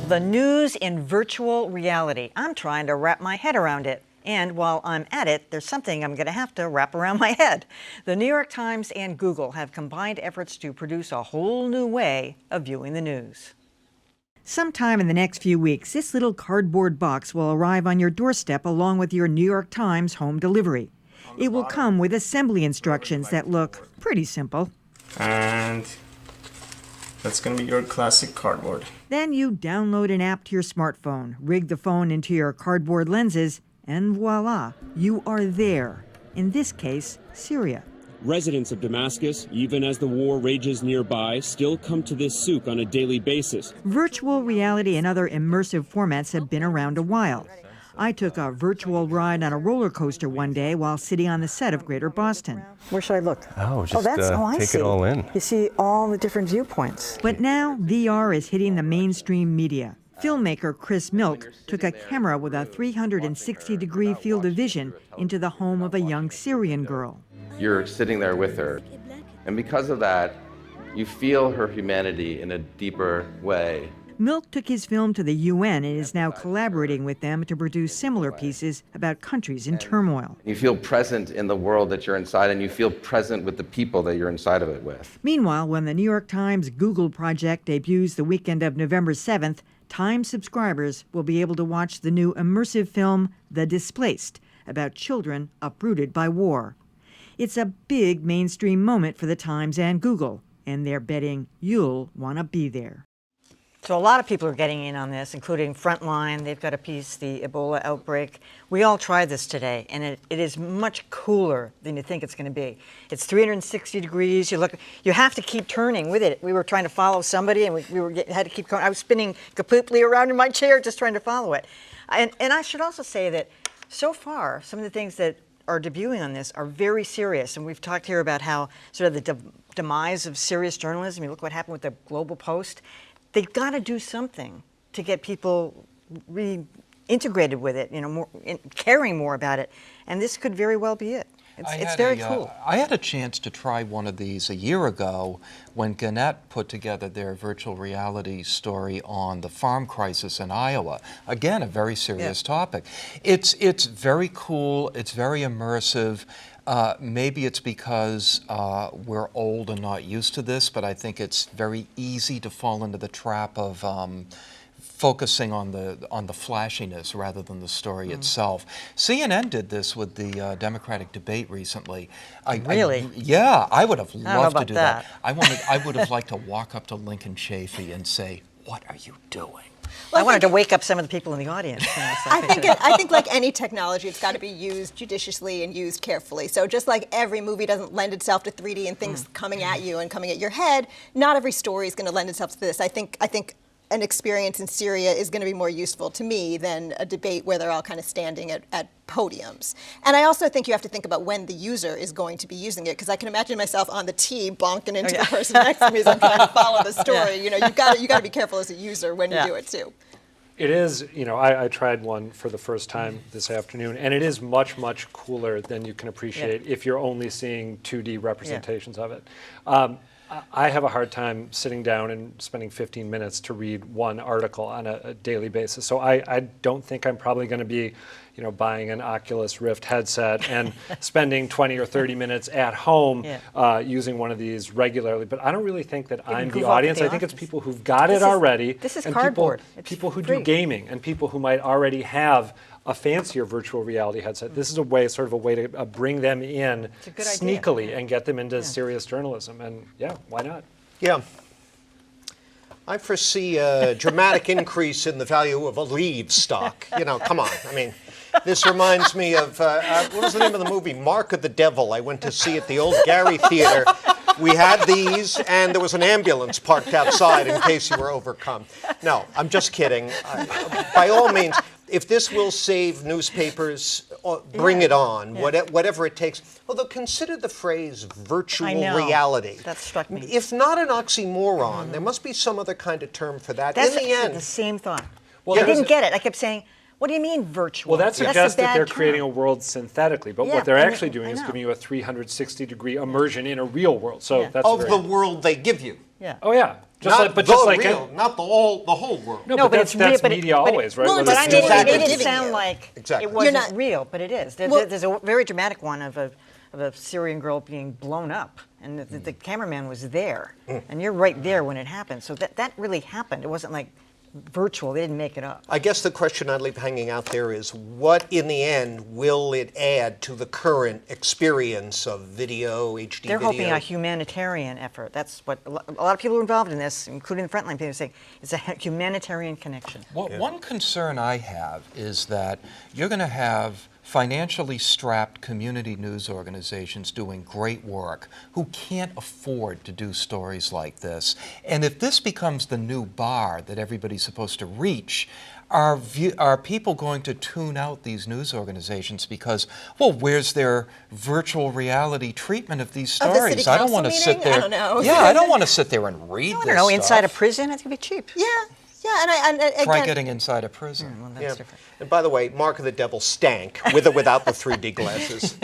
The news in virtual reality. I'm trying to wrap my head around it. And while I'm at it, there's something I'm going to have to wrap around my head. The New York Times and Google have combined efforts to produce a whole new way of viewing the news. Sometime in the next few weeks, this little cardboard box will arrive on your doorstep along with your New York Times home delivery. It will come with assembly instructions that look pretty simple. And that's going to be your classic cardboard. Then you download an app to your smartphone, rig the phone into your cardboard lenses, and voila, you are there. In this case, Syria. Residents of Damascus, even as the war rages nearby, still come to this souk on a daily basis. Virtual reality and other immersive formats have been around a while. I took a virtual ride on a roller coaster one day while sitting on the set of Greater Boston. Where should I look? I Take it all in. You see all the different viewpoints. But now VR is hitting the mainstream media. Filmmaker Chris Milk took a camera with a 360-degree field of vision into the home of a young Syrian girl. You're sitting there with her, and because of that, you feel her humanity in a deeper way. Milk took his film to the UN and is now collaborating with them to produce similar pieces about countries in turmoil. You feel present in the world that you're inside, and you feel present with the people that you're inside of it with. Meanwhile, when the New York Times Google project debuts the weekend of November 7th, Times subscribers will be able to watch the new immersive film, The Displaced, about children uprooted by war. It's a big mainstream moment for the Times and Google, and they're betting you'll want to be there. So a lot of people are getting in on this, including Frontline. They've got a piece, the Ebola outbreak. We all tried this today, and it is much cooler than you think it's going to be. It's 360 degrees. You have to keep turning with it. We were trying to follow somebody, and had to keep going. I was spinning completely around in my chair just trying to follow it. And I should also say that so far, some of the things that are debuting on this are very serious. And we've talked here about how sort of the demise of serious journalism. You look what happened with the Global Post. They've got to do something to get people reintegrated with it, caring more about it. And this could very well be it. It's very cool. I had a chance to try one of these a year ago when Gannett put together their virtual reality story on the farm crisis in Iowa. Again, a very serious topic. It's very cool. It's very immersive. Maybe it's because we're old and not used to this, but I think it's very easy to fall into the trap of focusing on the flashiness rather than the story itself. CNN did this with the Democratic debate recently. Really? I would have loved to do that. I would have liked to walk up to Lincoln Chafee and say, "What are you doing?" Well, I wanted to wake up some of the people in the audience. I think like any technology, it's got to be used judiciously and used carefully. So just like every movie doesn't lend itself to 3D and things coming at you and coming at your head, not every story is going to lend itself to this. I think an experience in Syria is going to be more useful to me than a debate where they're all kind of standing at podiums. And I also think you have to think about when the user is going to be using it, because I can imagine myself on the tee bonking into the person next to me as I'm trying to follow the story. You got to be careful as a user when you do it too. It is, I tried one for the first time this afternoon, and it is much, much cooler than you can appreciate if you're only seeing 2D representations of it. I have a hard time sitting down and spending 15 minutes to read one article on a daily basis. So I don't think I'm probably going to be, buying an Oculus Rift headset and spending 20 or 30 minutes at home using one of these regularly. But I don't really think that I'm the audience. I think it's people who've got it already. This is and cardboard. People who do gaming and people who might already have a fancier virtual reality headset. This is a way to bring them in sneakily and get them into serious journalism. And why not? Yeah. I foresee a dramatic increase in the value of a leave stock. Come on. I mean, this reminds me of, what was the name of the movie? Mark of the Devil. I went to see at the old Gary Theater. We had these, and there was an ambulance parked outside in case you were overcome. No, I'm just kidding. By all means, if this will save newspapers, bring it on, whatever it takes. Although consider the phrase virtual reality. That struck me. If not an oxymoron, there must be some other kind of term for that. That's in the end, the same thought. Well, I didn't get it. I kept saying, what do you mean virtual? Well, that suggests that they're creating a world synthetically, but what they're actually doing is giving you a 360-degree immersion in a real world. So that's of the world they give you. Oh yeah, not but the just like real, not the whole world. No, but that's media always, right? well, Where but the I But mean, story- I Exactly. made it Giving sound you. like Exactly. it You're wasn't not- real, but it is. Well- There's a very dramatic one of a Syrian girl being blown up, and the cameraman was there, and you're right there when it happened. So that really happened. It wasn't like virtual. They didn't make it up. I guess the question I'd leave hanging out there is, what in the end will it add to the current experience of video, HD They're video? hoping a humanitarian effort. That's what a lot of people who are involved in this, including the frontline people, are saying it's a humanitarian connection. One concern I have is that you're going to have financially strapped community news organizations doing great work who can't afford to do stories like this. And if this becomes the new bar that everybody's supposed to reach, are people going to tune out these news organizations because, well, where's their virtual reality treatment of these Of the stories? city I don't council want to sit meeting? there. I don't know. Yeah, I don't want to sit there and read I this don't know, inside a stuff. prison, I think it'd be cheap. Yeah, yeah, and Try again, getting inside a prison. Well, that's Yeah. different. And by the way, Mark of the Devil stank with or without the 3D glasses.